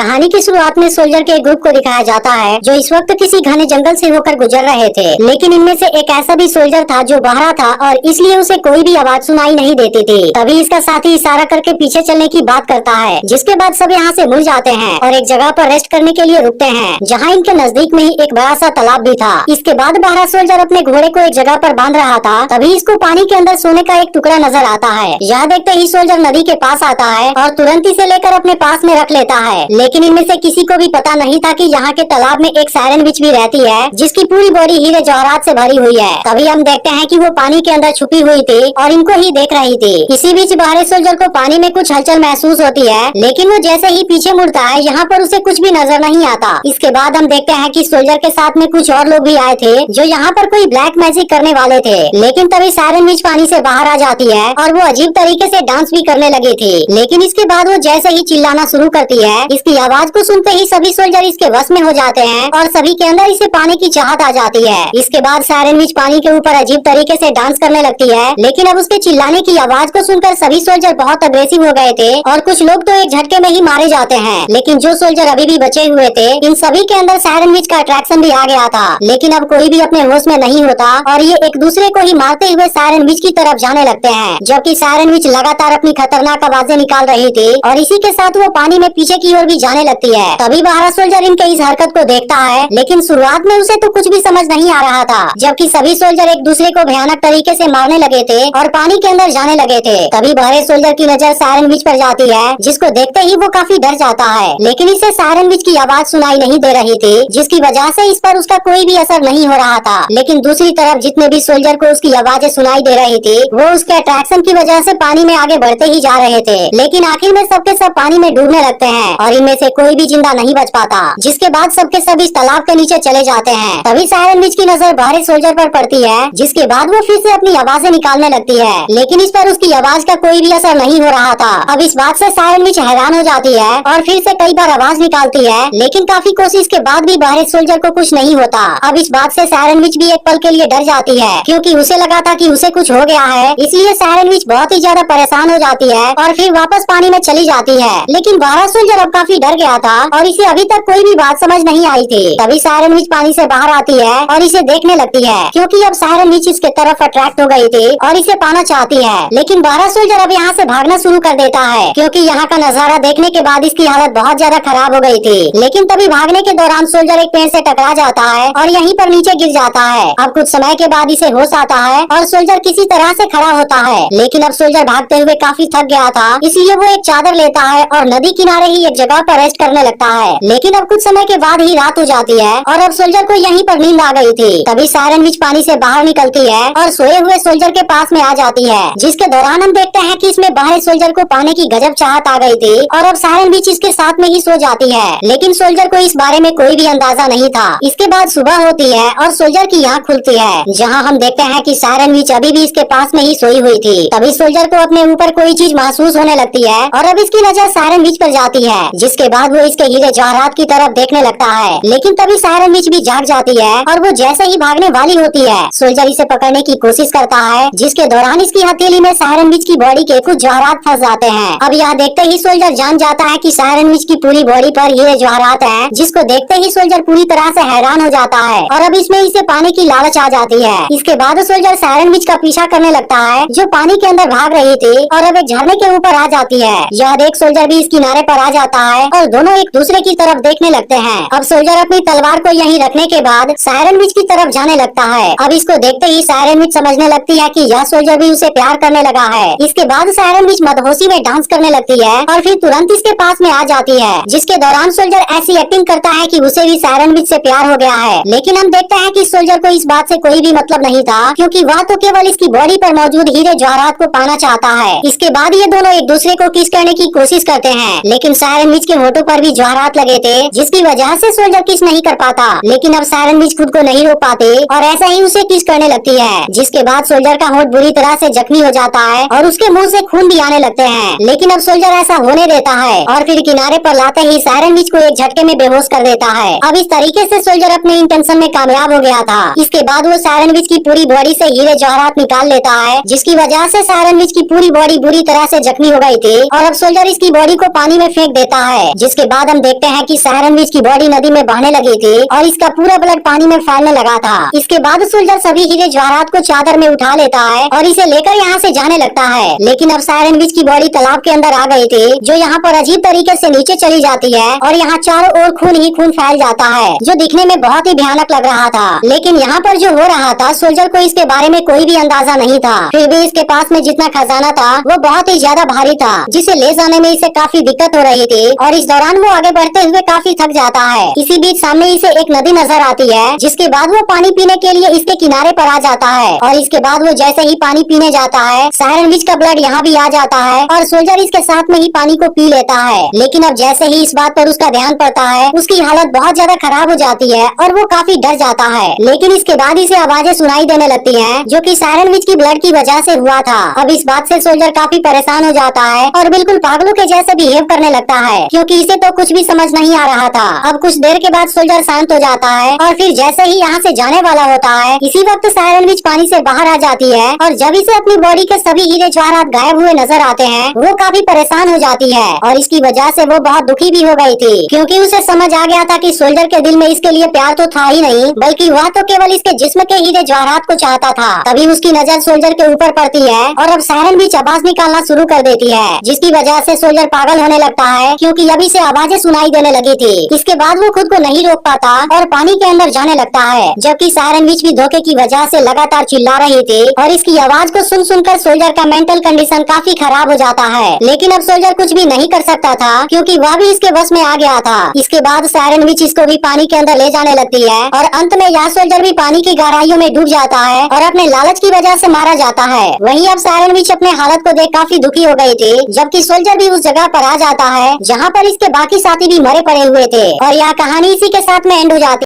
कहानी की शुरुआत में सोल्जर के एक ग्रुप को दिखाया जाता है जो इस वक्त किसी घने जंगल से होकर गुजर रहे थे। लेकिन इनमें से एक ऐसा भी सोल्जर था जो बहरा था और इसलिए उसे कोई भी आवाज सुनाई नहीं देती थी। तभी इसका साथी इशारा करके पीछे चलने की बात करता है, जिसके बाद सब यहाँ से मुड़ जाते हैं और एक जगह पर रेस्ट करने के लिए रुकते हैं, जहाँ इनके नजदीक में ही एक बड़ा सा तालाब भी था। इसके बाद बहरा सोल्जर अपने घोड़े को एक जगह पर बांध रहा था, तभी इसको पानी के अंदर सोने का एक टुकड़ा नजर आता है। यह देखते ही सोल्जर नदी के पास आता है और तुरंत इसे लेकर अपने पास में रख लेता है। लेकिन इनमें से किसी को भी पता नहीं था कि यहाँ के तालाब में एक सायरन विच भी रहती है, जिसकी पूरी बॉडी हीरे जवाहरात से भरी हुई है। तभी हम देखते हैं कि वो पानी के अंदर छुपी हुई थी और इनको ही देख रही थी। इसी बीच बाहरी सोल्जर को पानी में कुछ हलचल महसूस होती है, लेकिन वो जैसे ही पीछे मुड़ता है यहाँ पर उसे कुछ भी नजर नहीं आता। इसके बाद हम देखते हैं कि सोल्जर के साथ में कुछ और लोग भी आए थे जो यहाँ पर कोई ब्लैक मैजिक करने वाले थे। लेकिन तभी सायरन विच पानी से बाहर आ जाती है और वो अजीब तरीके से डांस भी करने लगी थी। लेकिन इसके बाद वो जैसे ही चिल्लाना शुरू करती है, इसकी आवाज को सुनते ही सभी सोल्जर इसके वश में हो जाते हैं और सभी के अंदर इसे पाने की चाहत आ जाती है। इसके बाद सायरन विच पानी के ऊपर अजीब तरीके से डांस करने लगती है, लेकिन अब उसके चिल्लाने की आवाज को सुनकर सभी सोल्जर बहुत अग्रेसिव हो गए थे और कुछ लोग तो एक झटके में ही मारे जाते हैं। लेकिन जो सोल्जर अभी भी बचे हुए थे, इन सभी के अंदर सायरन विच का अट्रैक्शन भी आ गया था। लेकिन अब कोई भी अपने होश में नहीं होता और ये एक दूसरे को ही मारते हुए सायरन विच की तरफ जाने लगते हैं, जबकि सायरन विच लगातार अपनी खतरनाक आवाजें निकाल रही थी और इसी के साथ वो पानी में पीछे की ओर भी जाने लगती है। तभी बहरा सोल्जर इनके इस हरकत को देखता है, लेकिन शुरुआत में उसे तो कुछ भी समझ नहीं आ रहा था, जबकि सभी सोल्जर एक दूसरे को भयानक तरीके से मारने लगे थे और पानी के अंदर जाने लगे थे। तभी बहरे सोल्जर की नजर सायरन विच पर जाती है, जिसको देखते ही वो काफी डर जाता है। लेकिन इसे सायरन विच की आवाज सुनाई नहीं दे रही थी, जिसकी वजह से इस पर उसका कोई भी असर नहीं हो रहा था। लेकिन दूसरी तरफ जितने भी सोल्जर को उसकी आवाजें सुनाई दे रही थी, वो उसके अट्रैक्शन की वजह से पानी में आगे बढ़ते ही जा रहे थे। लेकिन आखिर में सबके सब पानी में डूबने लगते हैं और इनमें से कोई भी जिंदा नहीं बच पाता, जिसके बाद सबके सब इस तालाब के नीचे चले जाते हैं। तभी सायरन विच की नजर बाहरी सोल्जर पर पड़ती है, जिसके बाद वो फिर से अपनी आवाजें निकालने लगती है, लेकिन इस पर उसकी आवाज का कोई भी असर नहीं हो रहा था। अब इस बात से सायरन विच हैरान हो जाती है और फिर से कई बार आवाज निकालती है, लेकिन काफी कोशिश के बाद भी बाहरी सोल्जर को कुछ नहीं होता। अब इस बात से सायरन विच भी एक पल के लिए डर जाती है, क्योंकि उसे लगा था कि उसे कुछ हो गया है। इसलिए सायरन विच बहुत ही ज्यादा परेशान हो जाती है और फिर वापस पानी में चली जाती है। लेकिन बाहर सोल्जर अब काफी डर गया था और इसे अभी तक कोई भी बात समझ नहीं आई थी। तभी सायरन विच पानी से बाहर आती है और इसे देखने लगती है, क्योंकि अब सायरन विच इसके तरफ अट्रैक्ट हो गई थी और इसे पाना चाहती है। लेकिन बाहर सोल्जर अब यहाँ से भागना शुरू कर देता है, क्योंकि यहाँ का नजारा देखने के बाद इसकी हालत बहुत ज्यादा खराब हो गई थी। लेकिन तभी भागने के दौरान सोल्जर एक पेड़ से टकरा जाता है और यहीं पर नीचे गिर जाता है। अब कुछ समय के बाद इसे होश आता है और सोल्जर किसी तरह से खड़ा होता है। लेकिन अब सोल्जर भागते हुए काफी थक गया था, इसलिए वो एक चादर लेता है और नदी किनारे ही एक जगह पर रेस्ट करने लगता है। लेकिन अब कुछ समय के बाद ही रात हो जाती है और अब सोल्जर को यहीं पर नींद आ गई थी। तभी सायरन विच पानी से बाहर निकलती है और सोए हुए सोल्जर के पास में आ जाती है, जिसके दौरान हम देखते हैं कि इसमें बाहरी सोल्जर को पाने की गजब चाहत आ गई थी और अब सायरन विच इसके साथ में ही सो जाती है। लेकिन सोल्जर को इस बारे में कोई भी अंदाजा नहीं था। इसके बाद सुबह होती है और सोल्जर की आँख खुलती है, जहाँ हम देखते हैं कि सायरन विच अभी भी इसके पास में ही सोई हुई थी। तभी सोल्जर को अपने ऊपर कोई चीज महसूस होने लगती है और अब इसकी नजर सायरन विच पर जाती है, जिसके बाद वो इसके हीरे जवाहरात की तरफ देखने लगता है। लेकिन तभी सायरन विच भी जाग जाती है और वो जैसे ही भागने वाली होती है, सोल्जर इसे पकड़ने की कोशिश करता है, जिसके दौरान इसकी हथेली में सायरन विच की बॉडी के कुछ जवाहरात फंस जाते हैं। अब यह देखते ही सोल्जर जान जाता है कि सायरन विच की पूरी बॉडी पर हीरे जवाहरात हैं, जिसको देखते ही सोल्जर पूरी तरह से हैरान हो जाता है और अब इसमें इसे पाने की लालच आ जाती है। इसके बाद सोल्जर सायरन विच का पीछा करने लगता है, जो पानी के अंदर भाग रही थी और अब एक झरने के ऊपर आ जाती है। यह देख सोल्जर भी इस किनारे पर आ जाता है और दोनों एक दूसरे की तरफ देखने लगते हैं। अब सोल्जर अपनी तलवार को यहीं रखने के बाद सायरन विच की तरफ जाने लगता है। अब इसको देखते ही सायरन विच समझने लगती है कि यह सोल्जर भी उसे प्यार करने लगा है। इसके बाद सायरन विच मदहोशी में डांस करने लगती है और फिर तुरंत इसके पास में आ जाती है, जिसके दौरान सोल्जर ऐसी एक्टिंग करता है कि उसे भी सायरन विच से प्यार हो गया है। लेकिन हम देखते हैं कि सोल्जर को इस बात से कोई भी मतलब नहीं था, क्योंकि वह तो केवल इसकी बॉडी पर मौजूद हीरे जवाहरात को पाना चाहता है। इसके बाद ये दोनों एक दूसरे को किस करने की कोशिश करते हैं, लेकिन सायरन विच के होठों पर भी जवाहरात लगे थे, जिसकी वजह से सोल्जर किस नहीं कर पाता। लेकिन अब सायरन विच खुद को नहीं रोक पाते और ऐसा ही उसे किस करने लगती है, जिसके बाद सोल्जर का होठ बुरी तरह से जख्मी हो जाता है और उसके मुंह से खून भी आने लगते हैं। लेकिन अब सोल्जर ऐसा होने देता है और फिर किनारे पर लाते ही सायरन विच को एक झटके में बेहोश कर देता है। अब इस तरीके से सोल्जर अपने इंटेंशन में कामयाब हो गया था। इसके बाद वो सायरन विच की पूरी बॉडी से हीरे जवाहरात निकाल लेता है, जिसकी वजह से सायरन विच की पूरी बॉडी बुरी तरह से जख्मी हो गई थी और अब सोल्जर इसकी बॉडी को पानी में फेंक देता है। जिसके बाद हम देखते हैं कि सायरन विच की बॉडी नदी में बहने लगी थी और इसका पूरा ब्लड पानी में फैलने लगा था। इसके बाद सोल्जर सभी हीरे जवाहरात को चादर में उठा लेता है और इसे लेकर यहाँ से जाने लगता है। लेकिन अब सायरन विच की बॉडी तालाब के अंदर आ गई थी, जो यहाँ पर अजीब तरीके से नीचे चली जाती है और यहाँ चारों ओर खून ही खून फैल जाता है, जो दिखने में बहुत ही भयानक लग रहा था। लेकिन यहाँ पर जो हो रहा था, सोल्जर को इसके बारे में कोई भी अंदाजा नहीं था। फिर भी इसके पास में जितना खजाना था वो बहुत ही ज्यादा भारी था, जिसे ले जाने में इसे काफी दिक्कत हो रही थी और इस दौरान वो आगे बढ़ते हुए काफी थक जाता है। इसी बीच सामने इसे एक नदी नजर आती है, जिसके बाद वो पानी पीने के लिए इसके किनारे पर आ जाता है और इसके बाद वो जैसे ही पानी पीने जाता है, सायरन विच का ब्लड यहाँ भी आ जाता है और सोल्जर इसके साथ में ही पानी को पी लेता है। लेकिन अब जैसे ही इस बात पर उसका ध्यान पड़ता है, उसकी हालत बहुत ज्यादा खराब हो जाती है और वो काफी डर जाता है। लेकिन इसके बाद इसे आवाजें सुनाई देने लगती हैं, जो कि सायरन विच की ब्लड की वजह से हुआ था। अब इस बात से सोल्जर काफी परेशान हो जाता है और बिल्कुल पागलों के जैसे बिहेव करने लगता है, क्योंकि इसे तो कुछ भी समझ नहीं आ रहा था। अब कुछ देर के बाद सोल्जर शांत हो जाता है और फिर जैसे ही यहाँ से जाने वाला होता है, इसी वक्त सायरन विच पानी से बाहर आ जाती है और जब इसे अपनी बॉडी के सभी हीरे जवाहरात गायब हुए नजर आते हैं, वो काफी परेशान हो जाती है और इसकी वजह से वो बहुत दुखी भी हो गई थी, क्योंकि उसे समझ आ गया था कि सोल्जर के दिल में इसके लिए प्यार तो था ही नहीं, बल्कि वह तो केवल इसके जिस्म के हीरे जवाहरात को चाहता था। तभी उसकी नजर सोल्जर के ऊपर पड़ती है और अब सायरन विच आवाज निकालना शुरू कर देती है, जिसकी वजह से सोल्जर पागल होने लगता है, क्योंकि अभी से आवाजें सुनाई देने लगी थी। इसके बाद वो खुद को नहीं रोक पाता और पानी के अंदर जाने लगता है, जबकि सायरन विच भी धोखे की वजह से लगातार चिल्ला रही थी और इसकी आवाज को सुन सुनकर सोल्जर का मेंटल कंडीशन काफी खराब हो जाता है। लेकिन अब सोल्जर कुछ भी नहीं कर सकता था, क्योंकि वह भी इसके बस में आ गया था। इसके बाद सायरन विच इसको भी पानी के अंदर ले जाने लगती है और अंत में यह सोल्जर भी पानी की गहराइयों में डूब जाता है और अपने लालच की वजह से मारा जाता है। वहीं अब सायरन विच अपने हालत को देख काफी दुखी हो गई थी, जबकि सोल्जर भी उस जगह पर आ जाता है जहाँ पर इसके बाकी साथी भी मरे पड़े हुए थे और यह कहानी इसी के साथ में एंड हो जाती है।